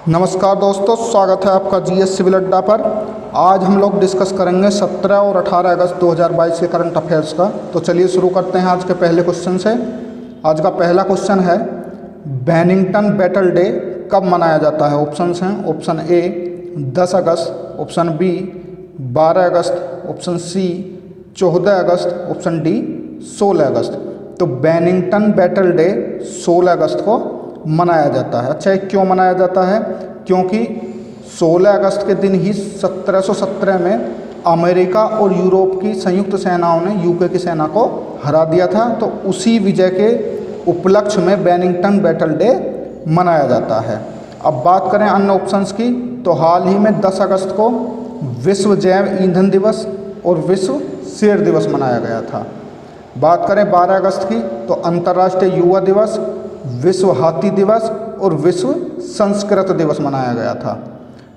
नमस्कार दोस्तों, स्वागत है आपका जीएस सिविल अड्डा पर। आज हम लोग डिस्कस करेंगे 17 और 18 अगस्त 2022 के करंट अफेयर्स का। तो चलिए शुरू करते हैं आज के पहले क्वेश्चन से। आज का पहला क्वेश्चन है, बैनिंगटन बैटल डे कब मनाया जाता है? ऑप्शंस हैं, ऑप्शन ए 10 अगस्त, ऑप्शन बी 12 अगस्त, ऑप्शन सी 14 अगस्त, ऑप्शन डी 16 अगस्त। तो बैनिंगटन बैटल डे 16 अगस्त को मनाया जाता है। अच्छा, क्यों मनाया जाता है? क्योंकि 16 अगस्त के दिन ही 1717 में अमेरिका और यूरोप की संयुक्त सेनाओं ने यूके की सेना को हरा दिया था। तो उसी विजय के उपलक्ष्य में बैनिंगटन बैटल डे मनाया जाता है। अब बात करें अन्य ऑप्शंस की, तो हाल ही में 10 अगस्त को विश्व जैव ईंधन दिवस और विश्व शेर दिवस मनाया गया था। बात करें 12 अगस्त की, तो अंतर्राष्ट्रीय युवा दिवस, विश्व हाथी दिवस और विश्व संस्कृत दिवस मनाया गया था।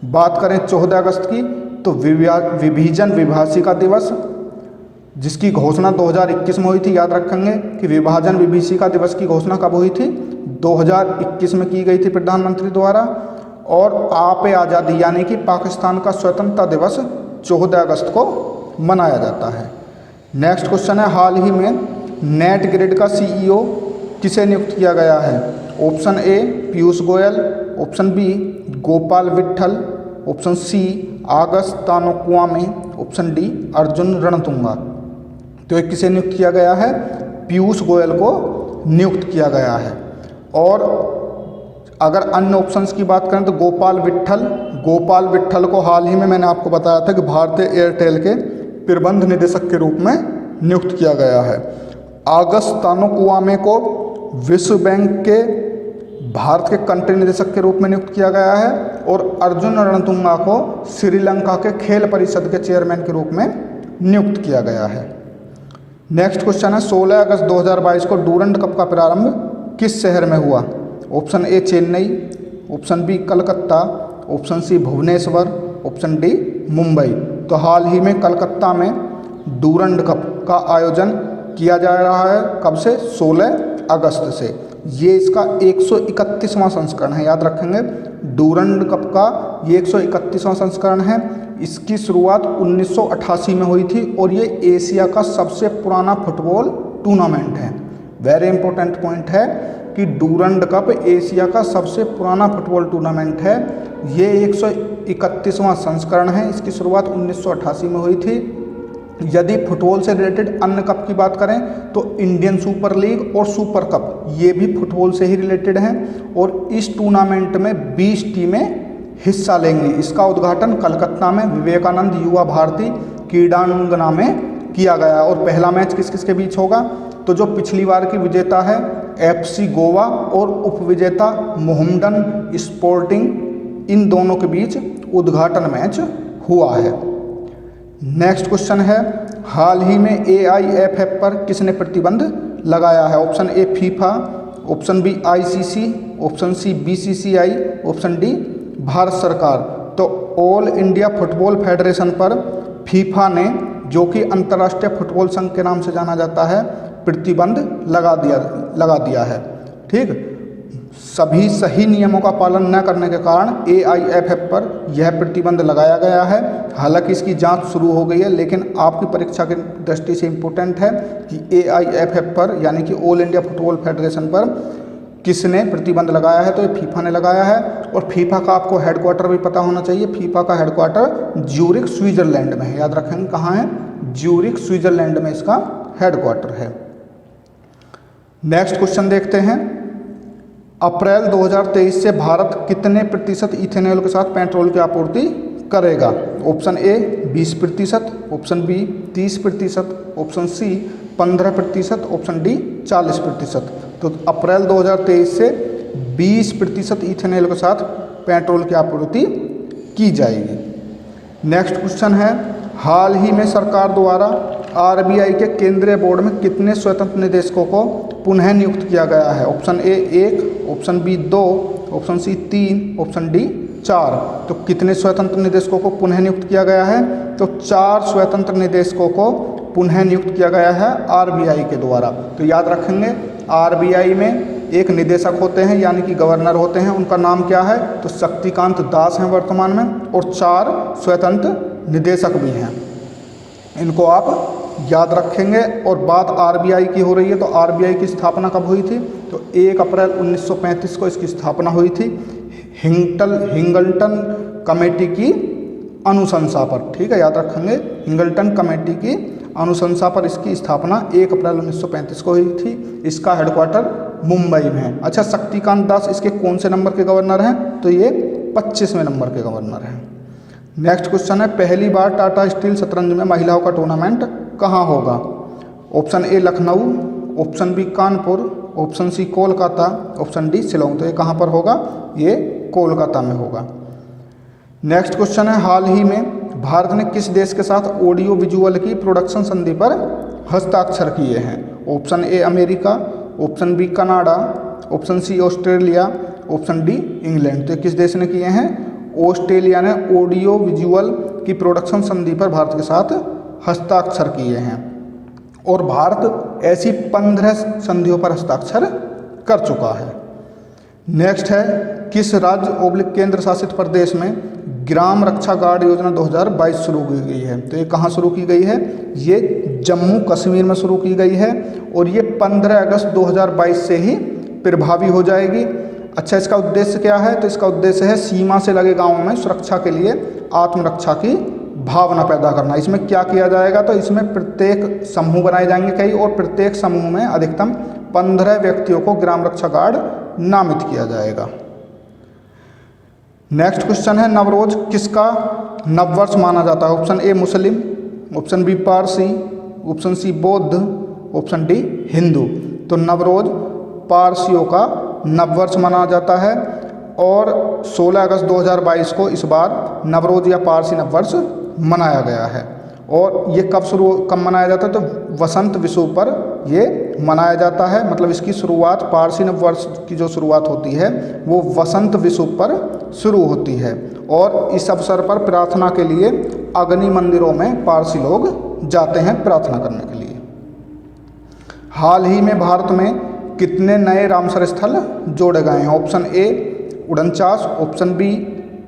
बात करें 14 अगस्त की, तो विभाजन विभाषिका दिवस, जिसकी घोषणा 2021 में हुई थी। याद रखेंगे कि विभाजन विभीषिका दिवस की घोषणा कब हुई थी? 2021 में की गई थी प्रधानमंत्री द्वारा। और आप आज़ादी यानी कि पाकिस्तान का स्वतंत्रता दिवस 14 अगस्त को मनाया जाता है। नेक्स्ट क्वेश्चन है, हाल ही में नेट ग्रिड का सीईओ किसे नियुक्त किया गया है? Option A Piyush Goyal, option B Gopal Vitthal, option C आगस्ट तानुकुआमे, ऑप्शन डी अर्जुन रणतुंगा। तो ये किसे नियुक्त किया गया है? पीयूष गोयल को नियुक्त किया गया है। और अगर अन्य ऑप्शंस की बात करें तो गोपाल विट्ठल को हाल ही में मैंने आपको बताया था कि भारतीय एयरटेल के प्रबंध निदेशक के रूप में नियुक्त किया गया है। आगस्ट तानुकुआमे को विश्व बैंक के भारत के कंट्री निदेशक के रूप में नियुक्त किया गया है। और अर्जुन रणतुंगा को श्रीलंका के खेल परिषद के चेयरमैन के रूप में नियुक्त किया गया है। नेक्स्ट क्वेश्चन है, 16 अगस्त 2022 को डूरंड कप का प्रारंभ किस शहर में हुआ? Option A Chennai, option B Calcutta, option C Bhubaneswar, option D Mumbai. तो हाल ही में कलकत्ता में डूरंड कप का आयोजन किया जा रहा है। कब से? 16 अगस्त से। ये इसका 131वां संस्करण है। याद रखेंगे, डूरंड कप का ये 131वां संस्करण है। इसकी शुरुआत 1988 में हुई थी और ये एशिया का सबसे पुराना फुटबॉल टूर्नामेंट है। वेरी इंपॉर्टेंट पॉइंट है कि डूरंड कप एशिया का सबसे पुराना फुटबॉल टूर्नामेंट है। ये 131वां संस्करण है। इसकी शुरुआत 1988 में हुई थी। यदि फुटबॉल से रिलेटेड अन्य कप की बात करें तो इंडियन सुपर लीग और सुपर कप, ये भी फुटबॉल से ही रिलेटेड हैं। और इस टूर्नामेंट में 20 टीमें हिस्सा लेंगी। इसका उद्घाटन कलकत्ता में विवेकानंद युवा भारती क्रीड़ांगना में किया गया। और पहला मैच किस किस के बीच होगा? तो जो पिछली बार की विजेता है FC गोवा और उपविजेता मोहम्मडन स्पोर्टिंग, इन दोनों के बीच उद्घाटन मैच हुआ है। नेक्स्ट क्वेश्चन है, हाल ही में AIFF पर किसने प्रतिबंध लगाया है? Option A FIFA, option B ICC, option C BCCI, option D Bharat सरकार। तो ऑल इंडिया फुटबॉल फेडरेशन पर फीफा ने, जो कि अंतर्राष्ट्रीय फुटबॉल संघ के नाम से जाना जाता है, प्रतिबंध लगा दिया है। ठीक, सभी सही नियमों का पालन न करने के कारण AIFF पर यह प्रतिबंध लगाया गया है। हालांकि इसकी जांच शुरू हो गई है, लेकिन आपकी परीक्षा की दृष्टि से इम्पोर्टेंट है कि AIFF पर यानी कि ऑल इंडिया फुटबॉल फेडरेशन पर किसने प्रतिबंध लगाया है? तो ये फीफा ने लगाया है। और फीफा का आपको हेडक्वार्टर भी पता होना चाहिए। फीफा का हेडक्वार्टर ज्यूरिख स्विट्जरलैंड में है। याद रखेंगे कहाँ है? ज्यूरिख स्विट्जरलैंड में इसका हेडक्वार्टर है। नेक्स्ट क्वेश्चन देखते हैं, अप्रैल 2023 से भारत कितने प्रतिशत इथेनॉल के साथ पेट्रोल की आपूर्ति करेगा? Option A 20%, option B 30%, option C 15%, option D 40%। तो अप्रैल 2023 से 20% इथेनॉल के साथ पेट्रोल की आपूर्ति की जाएगी। नेक्स्ट क्वेश्चन है, हाल ही में सरकार द्वारा RBI के केंद्रीय बोर्ड में कितने स्वतंत्र निदेशकों को पुनः नियुक्त किया गया है? Option A 1, option B 2, option C 3, option D 4। तो कितने स्वतंत्र निदेशकों को पुनः नियुक्त किया गया है? तो 4 स्वतंत्र निदेशकों को पुनः नियुक्त किया गया है RBI के द्वारा। तो याद रखेंगे RBI में एक निदेशक होते हैं यानी कि गवर्नर होते हैं, उनका नाम क्या है, तो शक्तिकांत दास हैं वर्तमान में, और 4 स्वतंत्र निदेशक भी हैं। इनको आप याद रखेंगे। और बात आरबीआई की हो रही है, तो आरबीआई की स्थापना कब हुई थी, तो 1 अप्रैल 1935 को इसकी स्थापना हुई थी हिंगल्टन कमेटी की अनुशंसा पर। ठीक है, याद रखेंगे, हिंगल्टन कमेटी की अनुशंसा पर इसकी स्थापना 1 अप्रैल 1935 को हुई थी। इसका हेडक्वार्टर मुंबई में है। अच्छा, शक्तिकांत दास इसके कौन से नंबर के गवर्नर हैं, तो ये 25वें नंबर के गवर्नर हैं। नेक्स्ट क्वेश्चन है, पहली बार टाटा स्टील शतरंज में महिलाओं का टूर्नामेंट कहाँ होगा। Option A Lucknow, option B Kanpur, option C Kolkata, option D Shillong. तो ये कहाँ पर होगा, ये कोलकाता में होगा। नेक्स्ट क्वेश्चन है, हाल ही में भारत ने किस देश के साथ ऑडियो विजुअल की प्रोडक्शन संधि पर हस्ताक्षर किए हैं। Option A America, option B Canada, option C Australia, option D England. तो किस देश ने किए हैं, ऑस्ट्रेलिया ने ऑडियो विजुअल की प्रोडक्शन संधि पर भारत के साथ हस्ताक्षर किए हैं। और भारत ऐसी 15 संधियों पर हस्ताक्षर कर चुका है। नेक्स्ट है, किस राज्य ओब्लिक केंद्र शासित प्रदेश में ग्राम रक्षा गार्ड योजना 2022 शुरू की गई है। तो ये कहाँ शुरू की गई है, ये जम्मू कश्मीर में शुरू की गई है और ये 15 अगस्त 2022 से ही प्रभावी हो जाएगी। अच्छा, इसका उद्देश्य क्या है, तो इसका उद्देश्य है सीमा से लगे गांवों में सुरक्षा के लिए आत्मरक्षा की भावना पैदा करना। इसमें क्या किया जाएगा, तो इसमें प्रत्येक समूह बनाए जाएंगे कई, और प्रत्येक समूह में अधिकतम 15 व्यक्तियों को ग्राम रक्षा गार्ड नामित किया जाएगा। नेक्स्ट क्वेश्चन है, नवरोज किसका नववर्ष माना जाता है। Option A Muslim, option B Parsi, option C बौद्ध, ऑप्शन डी हिंदू। तो नवरोज पारसियों का नववर्ष माना जाता है और 16 अगस्त 2022 को इस बार नवरोज या पारसी नववर्ष मनाया गया है। और ये कब मनाया जाता है, तो वसंत विषुव पर ये मनाया जाता है। मतलब इसकी शुरुआत, पारसी नववर्ष की जो शुरुआत होती है वो वसंत विषुव पर शुरू होती है। और इस अवसर पर प्रार्थना के लिए अग्नि मंदिरों में पारसी लोग जाते हैं प्रार्थना करने के लिए। हाल ही में भारत में कितने नए रामसर स्थल जोड़े गए हैं। Option A 49, option B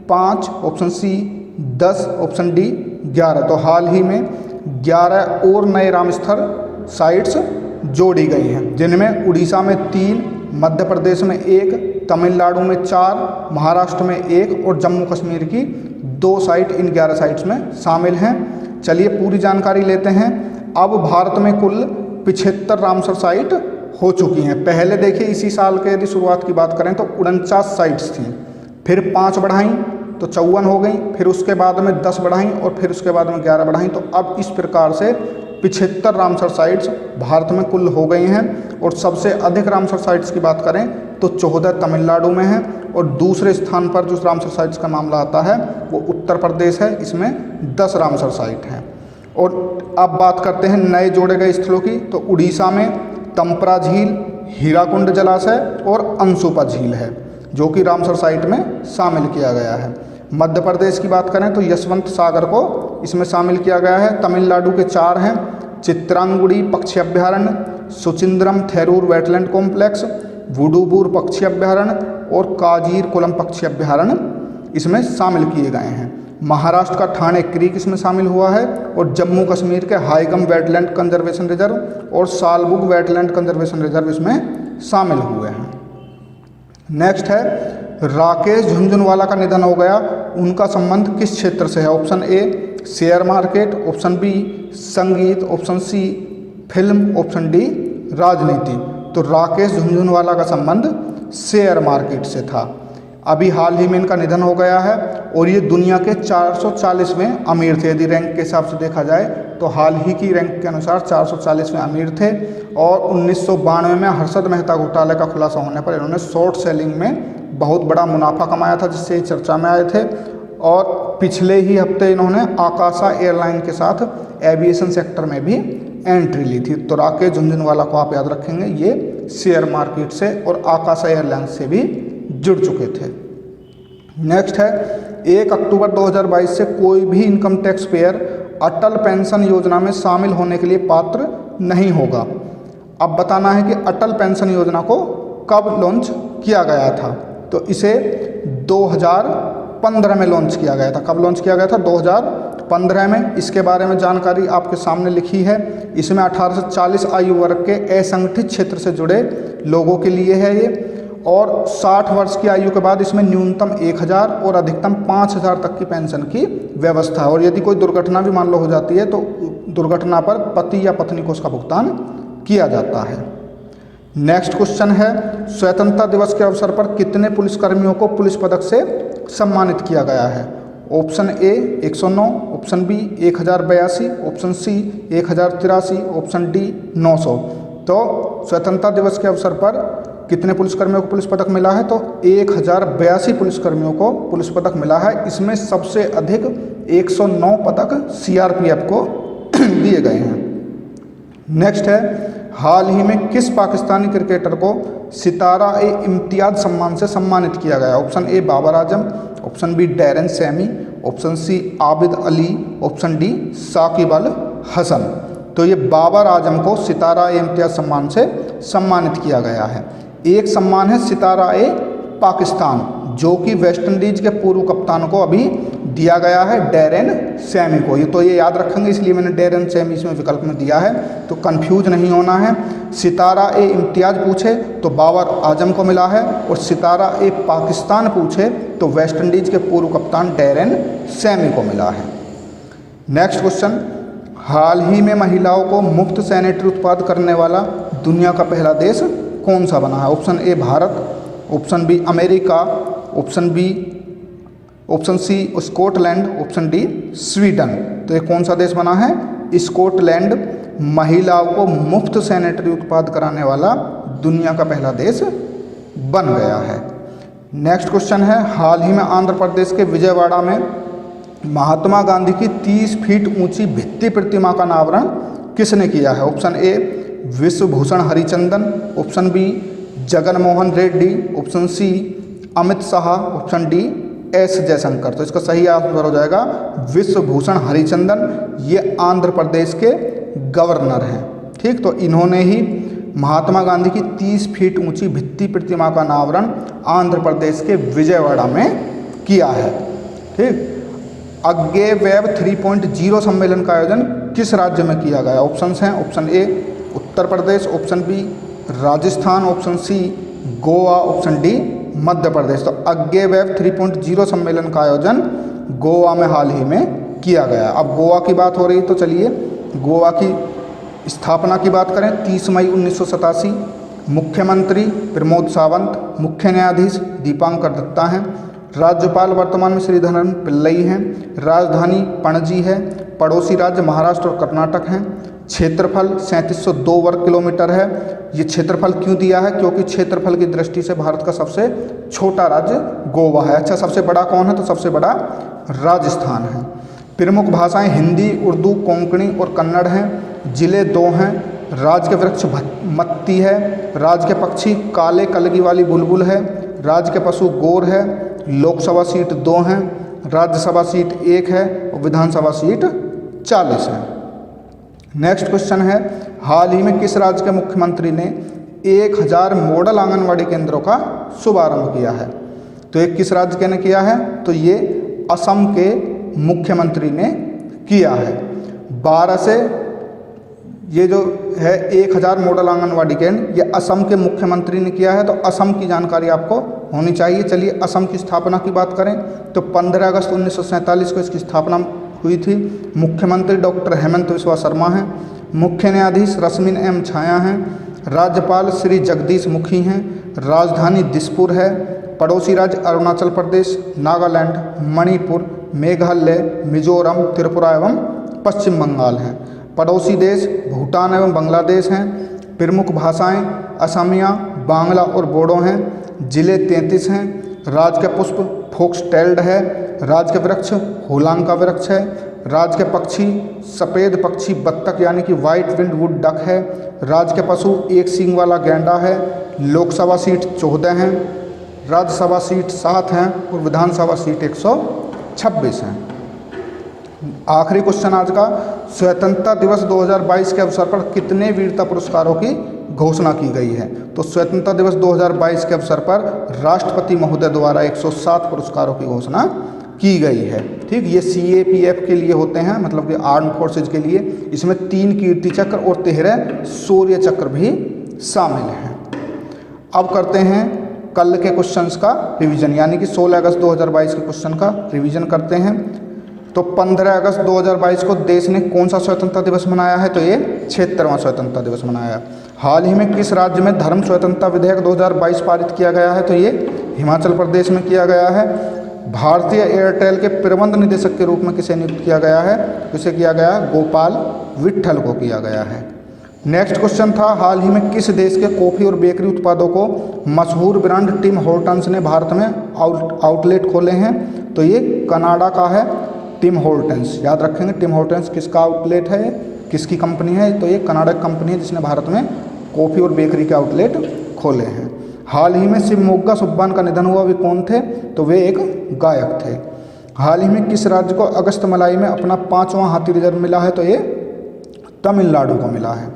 5, option C 10, option D 11। तो हाल ही में 11 और नए रामस्थल साइट्स जोड़ी गई हैं, जिनमें उड़ीसा में 3, मध्य प्रदेश में 1, तमिलनाडु में 4, महाराष्ट्र में 1 और जम्मू कश्मीर की 2 साइट इन 11 साइट्स में शामिल हैं। चलिए पूरी जानकारी लेते हैं। अब भारत में कुल 75 रामसर साइट हो चुकी हैं। पहले देखिए, इसी साल के यदि शुरुआत की बात करें तो 49 साइट्स थीं, फिर 5 बढ़ाई तो 54 हो गई, फिर उसके बाद में 10 बढ़ाई और फिर उसके बाद में 11 बढ़ाई। तो अब इस प्रकार से 75 रामसर साइट्स भारत में कुल हो गई हैं। और सबसे अधिक रामसर साइट्स की बात करें तो 14 तमिलनाडु में है और दूसरे स्थान पर जो रामसर साइट्स का मामला आता है वो उत्तर प्रदेश है, इसमें 10 रामसर साइट हैं। और अब बात करते हैं नए जोड़े गए स्थलों की। तो उड़ीसा में तंपरा झील, हीराकुंड जलाशय और अंशुपा झील है, जो कि रामसर साइट में शामिल किया गया है। मध्य प्रदेश की बात करें तो यशवंत सागर को इसमें शामिल किया गया है। तमिलनाडु के 4 हैं, चित्रांगुड़ी पक्षी अभ्यारण्य, सुचिंद्रम थेरूर वेटलैंड कॉम्प्लेक्स, वुडुबुर पक्षी अभ्यारण्य और काजीरकुलम पक्षी अभ्यारण्य इसमें शामिल किए गए हैं। महाराष्ट्र का ठाणे क्रीक इसमें शामिल हुआ है और जम्मू कश्मीर के हाईगम वेटलैंड कंजर्वेशन रिजर्व और सालबुग वेटलैंड कंजर्वेशन रिजर्व इसमें शामिल हुए हैं। नेक्स्ट है, राकेश झुनझुनवाला का निधन हो गया, उनका संबंध किस क्षेत्र से है। Option A share market, option B संगीत, option C film, option D राजनीति। तो राकेश झुनझुनवाला का संबंध शेयर मार्केट से था। अभी हाल ही में इनका निधन हो गया है और ये दुनिया के 440वें अमीर थे। यदि रैंक के हिसाब से देखा जाए तो हाल ही की रैंक के अनुसार 440वें अमीर थे। और 1992 में हर्षद मेहता घोटाले का खुलासा होने पर इन्होंने शॉर्ट सेलिंग में बहुत बड़ा मुनाफा कमाया था, जिससे ये चर्चा में आए थे। और पिछले ही हफ्ते इन्होंने आकाशा एयरलाइन के साथ एविएशन सेक्टर में भी एंट्री ली थी। तो राकेश झुनझुनवाला को आप याद रखेंगे, ये शेयर मार्केट से और आकाशा एयरलाइंस से भी जुड़ चुके थे। नेक्स्ट है, 1 अक्टूबर 2022 से कोई भी इनकम टैक्स पेयर अटल पेंशन योजना में शामिल होने के लिए पात्र नहीं होगा। अब बताना है कि अटल पेंशन योजना को कब लॉन्च किया गया था? तो इसे 2015 में लॉन्च किया गया था। कब लॉन्च किया गया था? 2015 में। इसके बारे में जानकारी आपके सामने लिखी है। इसमें 18 से 40 आयु वर्ग के असंगठित क्षेत्र से जुड़े लोगों के लिए है ये, और 60 वर्ष की आयु के बाद इसमें न्यूनतम 1000 और अधिकतम 5000 तक की पेंशन की व्यवस्था है। और यदि कोई दुर्घटना भी मान लो हो जाती है तो दुर्घटना पर पति या पत्नी को उसका भुगतान किया जाता है। नेक्स्ट क्वेश्चन है, स्वतंत्रता दिवस के अवसर पर कितने पुलिसकर्मियों को पुलिस पदक से सम्मानित किया गया है? Option A 109, option B 1082, option C 1083, option D 900। तो स्वतंत्रता दिवस के अवसर पर कितने पुलिसकर्मियों को पुलिस पदक मिला है? तो 1082 पुलिसकर्मियों को पुलिस पदक मिला है। इसमें सबसे अधिक 109 पदक सीआरपीएफ को दिए गए हैं। नेक्स्ट है, हाल ही में किस पाकिस्तानी क्रिकेटर को सितारा-ए-इम्तियाज सम्मान से सम्मानित किया गया? Option A Babar Azam, option B Darren Sammy, option C Abid Ali, option D Shakib Al Hasan. तो ये बाबर आजम को सितारा-ए-इम्तियाज सम्मान से सम्मानित किया गया है। एक सम्मान है सितारा-ए-पाकिस्तान, जो कि वेस्ट इंडीज के पूर्व कप्तान को अभी दिया गया है, डैरेन सैमी को। ये याद रखेंगे, इसलिए मैंने डैरेन सैमी इसमें विकल्प में दिया है, तो कंफ्यूज नहीं होना है। सितारा-ए-इम्तियाज पूछे तो बाबर आजम को मिला है, और सितारा-ए-पाकिस्तान पूछे तो वेस्ट इंडीज के पूर्व कप्तान डैरेन सैमी को मिला है। नेक्स्ट क्वेश्चन, हाल ही में महिलाओं को मुफ्त सैनिटरी उत्पाद करने वाला दुनिया का पहला देश कौन सा बना है? Option A Bharat, option B America, option C Scotland, option D Sweden. तो ये कौन सा देश बना है? स्कॉटलैंड महिलाओं को मुफ्त सैनिटरी उत्पाद कराने वाला दुनिया का पहला देश बन गया है। नेक्स्ट क्वेश्चन है, हाल ही में आंध्र प्रदेश के विजयवाड़ा में महात्मा गांधी की 30 फीट ऊंची भित्ति प्रतिमा का अनावरण किसने किया है? Option A Biswabhusan Harichandan, option B Jagan Mohan Reddy, option C Amit Shah, option D S Jaishankar. तो इसका सही आंसर हो जाएगा विश्वभूषण हरिचंदन। ये आंध्र प्रदेश के गवर्नर हैं। ठीक, तो इन्होंने ही महात्मा गांधी की 30 फीट ऊंची भित्ति प्रतिमा का अनावरण आंध्र प्रदेश के विजयवाड़ा में किया है। ठीक, अग्गे वेब 3.0 सम्मेलन का आयोजन किस राज्य में किया गया? ऑप्शंस हैं, option A Uttar Pradesh, option B Rajasthan, option C Goa, option D Madhya Pradesh. तो अग्गे वेब 3.0 सम्मेलन का आयोजन गोवा में हाल ही में किया गया। अब गोवा की बात हो रही तो चलिए गोवा की स्थापना की बात करें। 30 मई 1987, मुख्यमंत्री प्रमोद सावंत, मुख्य न्यायाधीश दीपांकर दत्ता हैं, राज्यपाल वर्तमान में श्रीधरन पिल्लई हैं, राजधानी पणजी है, पड़ोसी राज्य महाराष्ट्र और कर्नाटक हैं, क्षेत्रफल 3702 वर्ग किलोमीटर है। ये क्षेत्रफल क्यों दिया है? क्योंकि क्षेत्रफल की दृष्टि से भारत का सबसे छोटा राज्य गोवा है। अच्छा, सबसे बड़ा कौन है? तो सबसे बड़ा राजस्थान है। प्रमुख भाषाएं हिंदी, उर्दू, कोंकणी और कन्नड़ हैं। जिले 2 हैं। राज्य के वृक्ष मत्ती है। राज्य के पक्षी काले कलगी वाली बुलबुल है। राज्य के पशु गोर है। लोकसभा सीट 2 हैं, राज्यसभा सीट 1 है और विधानसभा सीट 40 है। नेक्स्ट क्वेश्चन है, हाल ही में किस राज्य के मुख्यमंत्री ने 1000 मॉडल आंगनवाड़ी केंद्रों का शुभारंभ किया है? तो ये किस राज्य के ने किया है? तो ये असम के मुख्यमंत्री ने किया है। 12 से ये जो है 1000 मॉडल आंगनवाड़ी केंद्र, ये असम के मुख्यमंत्री ने किया है। तो असम की जानकारी आपको होनी चाहिए। चलिए असम की स्थापना की बात करें तो 15 अगस्त 1947 को इसकी स्थापना हुई थी। मुख्यमंत्री डॉक्टर हेमंत बिस्वा शर्मा हैं। मुख्य न्यायाधीश रश्मिन एम छाया हैं। राज्यपाल श्री जगदीश मुखी हैं। राजधानी दिसपुर है। पड़ोसी राज्य अरुणाचल प्रदेश, नागालैंड, मणिपुर, मेघालय, मिजोरम, त्रिपुरा एवं पश्चिम बंगाल हैं। पड़ोसी देश भूटान एवं बांग्लादेश हैं। प्रमुख भाषाएं असमिया, बांग्ला और बोडो हैं। जिले 33 हैं। राज्य का पुष्प फोक्सटेल्ड है। राज्य के वृक्ष होलांग का वृक्ष है। राज्य के पक्षी सफ़ेद पक्षी बत्तख यानी कि वाइट विंड वुड डक है। राज्य के पशु एक सींग वाला गैंडा है। लोकसभा सीट 14 हैं। राज्यसभा सीट 7 हैं और विधानसभा सीट 126 हैं। आखिरी क्वेश्चन आज का, स्वतंत्रता दिवस 2022 के अवसर पर कितने वीरता पुरस्कारों की घोषणा की गई है? तो स्वतंत्रता दिवस 2022 के अवसर पर राष्ट्रपति महोदय द्वारा 107 पुरस्कारों की घोषणा की गई है। ठीक, ये CAPF के लिए होते हैं, मतलब कि आर्म फोर्सेज के लिए। इसमें 3 कीर्ति चक्र और 13 शौर्य चक्र भी शामिल हैं। अब करते हैं कल के क्वेश्चंस का रिवीजन, यानी कि 16 अगस्त 2022 के क्वेश्चन का रिवीजन करते हैं। तो 15 अगस्त 2022 को देश ने कौन सा स्वतंत्रता दिवस मनाया है? तो ये 76वां स्वतंत्रता दिवस मनाया। हाल ही में किस राज्य में धर्म स्वतंत्रता विधेयक 2022 पारित किया गया है? तो ये हिमाचल प्रदेश में किया गया है। भारतीय एयरटेल के प्रबंध निदेशक के रूप में किसे नियुक्त किया गया है? किसे किया गया? गोपाल विट्ठल को किया गया है। नेक्स्ट क्वेश्चन था, हाल ही में किस देश के कॉफ़ी और बेकरी उत्पादों को मशहूर ब्रांड टिम हॉर्टन्स ने भारत में आउटलेट खोले हैं? तो ये कनाडा का है टिम हॉर्टन्स। याद रखेंगे, टिम हॉर्टन्स किसका आउटलेट है, किसकी कंपनी है? तो ये कनाडा की कंपनी है जिसने भारत में कॉफ़ी और बेकरी के आउटलेट खोले हैं। हाल ही में शिवमोग्गा सुब्बान का निधन हुआ, वे कौन थे? तो वे एक गायक थे। हाल ही में किस राज्य को अगस्तमलाई में अपना 5वां हाथी रिजर्व मिला है? तो ये तमिलनाडु को मिला है।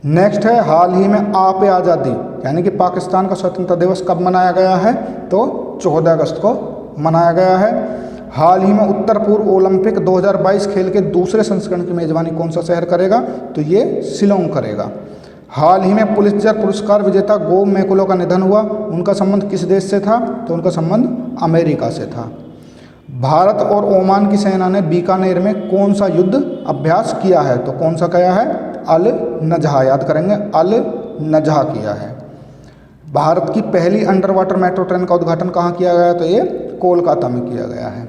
नेक्स्ट है, हाल ही में आप आज़ादी यानी कि पाकिस्तान का स्वतंत्रता दिवस कब मनाया गया है? तो 14 अगस्त को मनाया गया है। हाल ही में उत्तर पूर्व ओलंपिक 2022 खेल के दूसरे संस्करण की मेजबानी कौन सा शहर करेगा? तो ये शिलोंग करेगा। हाल ही में पुलित्जर पुरस्कार विजेता गो मैकुलो का निधन हुआ, उनका संबंध किस देश से था? तो उनका संबंध अमेरिका से था। भारत और ओमान की सेना ने बीकानेर में कौन सा युद्ध अभ्यास किया है? तो कौन सा किया है? अल नजहा, याद करेंगे, अल नजहा किया है। भारत की पहली अंडर वाटर मेट्रो ट्रेन का उद्घाटन कहाँ किया गया? तो ये कोलकाता में किया गया है।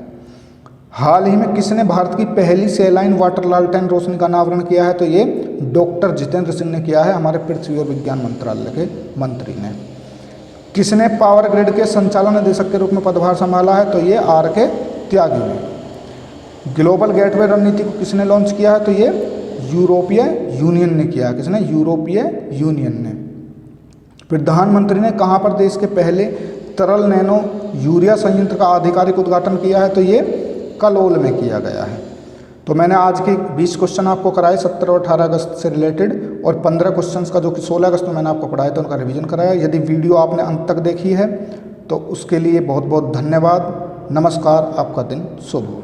हाल ही में किसने भारत की पहली सेलाइन वाटर लालटेन रोशनी का अनावरण किया है? तो ये डॉक्टर जितेंद्र सिंह ने किया है, हमारे पृथ्वी और विज्ञान मंत्रालय के मंत्री ने। किसने पावर ग्रिड के संचालन निदेशक के रूप में पदभार संभाला है? तो ये RK त्यागी ने। ग्लोबल गेटवे रणनीति को किसने लॉन्च किया है? तो ये यूरोपीय यूनियन ने किया। किसने? यूरोपीय यूनियन ने। प्रधानमंत्री ने कहाँ पर देश के पहले तरल नैनो यूरिया संयंत्र का आधिकारिक उद्घाटन किया है? तो ये कलोल में किया गया है। तो मैंने आज के 20 क्वेश्चन आपको कराए 17 और 18 अगस्त से रिलेटेड, और 15 क्वेश्चंस का जो कि 16 अगस्त में मैंने आपको पढ़ाया था उनका रिवीजन कराया। यदि वीडियो आपने अंत तक देखी है तो उसके लिए बहुत बहुत धन्यवाद। नमस्कार, आपका दिन शुभ हो।